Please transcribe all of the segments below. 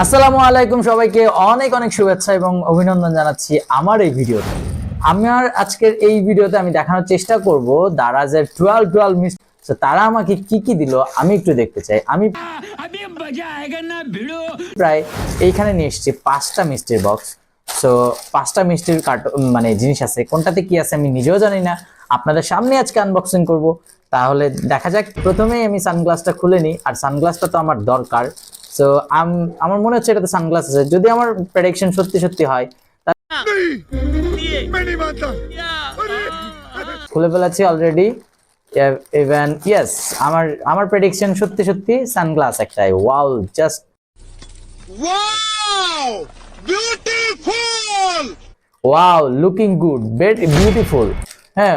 আসসালামু আলাইকুম সবাইকে অনেক অনেক শুভেচ্ছা এবং অভিনন্দন জানাচ্ছি আমার এই ভিডিওতে। আমার আজকের এই ভিডিওতে আমি দেখানোর চেষ্টা করব দারাজের 12 মিস তারা আমাকে কি কি দিল আমি একটু দেখতে চাই। আমি প্রায় এইখানে নিয়ে এসেছি 5টা মিষ্টির বক্স। সো 5টা মিষ্টির মানে জিনিস আছে, কোনটাতে কি আছে আমি নিজেও জানি না, আপনাদের সামনে আজকে আনবক্সিং করব। তাহলে দেখা যাক। প্রথমেই আমি সানগ্লাসটা খুলে নিই, আর সানগ্লাসটা তো আমার দরকার। সো আমার মনে হচ্ছে এটাতে সানগ্লাস আছে, যদি আমার প্রেডিকশন সত্যি সত্যি হয়। খুলে ফেলেছি অলরেডি। ইভেন ইয়েস, আমার প্রেডিকশন সত্যি সত্যি সানগ্লাস একটাই। Wow, just wow, beautiful, wow, looking good, very beautiful. হ্যাঁ,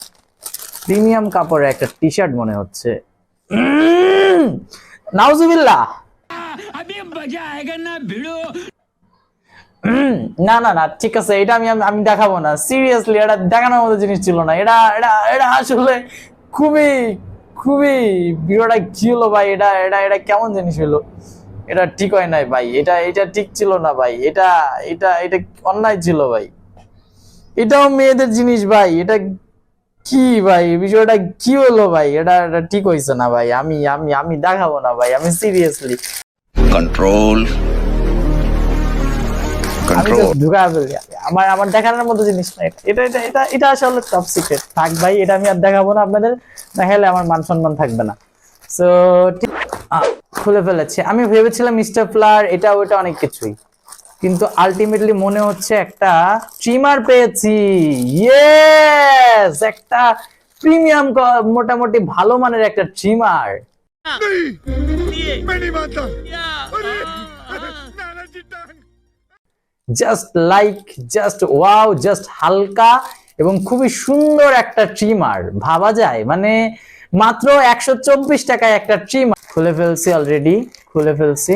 প্রিমিয়াম কাপড়ের একটা টি শার্ট মনে হচ্ছে। নাউজুবিল্লাহ। না না না, ঠিক আছে, এটা আমি দেখাবো না। সিরিয়াসলি এটা দেখানোর মতো জিনিস ছিল না। এটা এটা এটা আসলে খুবই খুবই বিরোটা কি হলো ভাই? এটা এটা এটা কেমন জিনিস হলো? এটা ঠিক হয় নাই ভাই, এটা এটা ঠিক ছিল না ভাই, এটা এটা এটা অন্যায় ছিল ভাই। এটাও মেয়েদের জিনিস ভাই, এটা কি ভাই? বিষয়টা কি হলো ভাই? এটা এটা ঠিক হইছে না ভাই। আমি আমি আমি দেখাবো না ভাই, আমি সিরিয়াসলি কন্ট্রোল আমার দেখানোর মতো জিনিস না এটা। এটা এটা এটা আসলে টপ সিক্রেট। থাক ভাই, এটা আমি আর দেখাবো না আপনাদের, দেখালে আমার মান সম্মান থাকবে না। সো খুলে ফেলেছে। আমি ভেবেছিলাম মিস্টার ফ্লার এটা ওটা অনেক কিছুই, কিন্তু আলটিমেটলি মনে হচ্ছে একটা ট্রিমার পেয়েছি। ইয়েস, একটা প্রিমিয়াম মোটামুটি ভালো মানের একটা trimmer. Just like, just wow, just হালকা এবং খুবই সুন্দর একটা ট্রিমার। ভাবা যায় মানে মাত্র 124 টাকায় একটা ট্রিমার। খুলে ফেলছি অলরেডি, খুলে ফেলছি।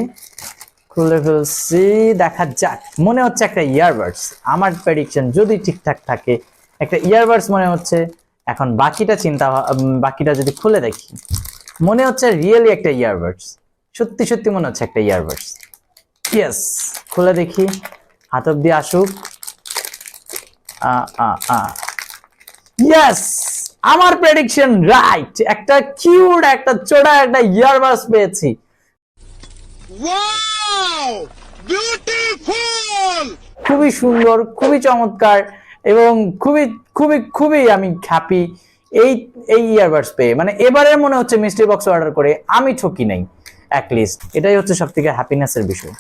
দেখা যাক। মনে হচ্ছে একটা ইয়ারবাডস। আমার প্রেডিকশন যদি ঠিকঠাক থাকে একটা ইয়ারবাডস মনে হচ্ছে। এখন বাকিটা যদি খুলে দেখি, মনে হচ্ছে রিয়েলি একটা ইয়ারবাডস। সত্যি সত্যি মনে হচ্ছে একটা ইয়ারবাডস। ইয়েস, খুলে দেখি, হাত অব্দি আসুক। ইয়েস, আমার প্রেডিকশন রাইট। একটা কিউট, একটা চোড়া একটা ইয়ারবাডস পেয়েছি। ওয়াও, বিউটিফুল, খুবই সুন্দর, খুবই চমৎকার এবং খুবই খুবই খুবই আমি হ্যাপি এই এই ইয়ারবাডস পেয়ে। মানে এবারে মনে হচ্ছে মিস্ট্রি বক্স অর্ডার করে আমি ঠকি নাই, অ্যাটলিস্ট এটাই হচ্ছে সবথেকে হ্যাপিনেসের বিষয়।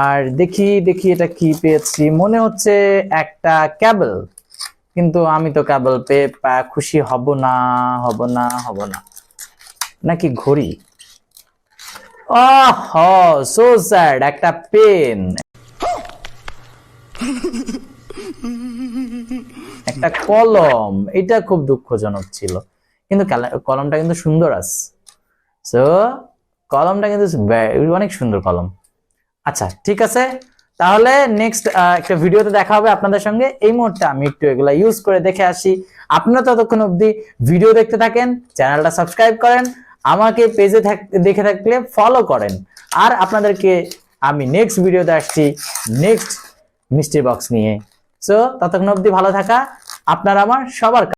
আর দেখি দেখি এটা কি পেয়েছি। মনে হচ্ছে একটা ক্যাবল, কিন্তু আমি তো ক্যাবল পেয়ে খুশি হব না। নাকি ঘড়ি? সো স্যাড, একটা পেন, একটা কলম। এটা খুব দুঃখজনক ছিল, কিন্তু কলমটা কিন্তু সুন্দর আছে। সো কলমটা কিন্তু অনেক সুন্দর কলম। আচ্ছা, ঠিক আছে, তাহলে নেক্সট একটা ভিডিওতে দেখা হবে আপনাদের সঙ্গে। এই মুহূর্তে আমি একটু এগুলা ইউজ করে দেখে আসি। আপনারা ততক্ষণ অবধি ভিডিও দেখতে থাকেন, চ্যানেলটা সাবস্ক্রাইব করেন, আমাকে পেজে দেখে থাকলে ফলো করেন। আর আপনাদেরকে আমি নেক্সট ভিডিওতে আসছি নেক্সট মিস্ট্রি বক্স নিয়ে। সো ততক্ষণ অবধি ভালো থাকা আপনার আমার সবার।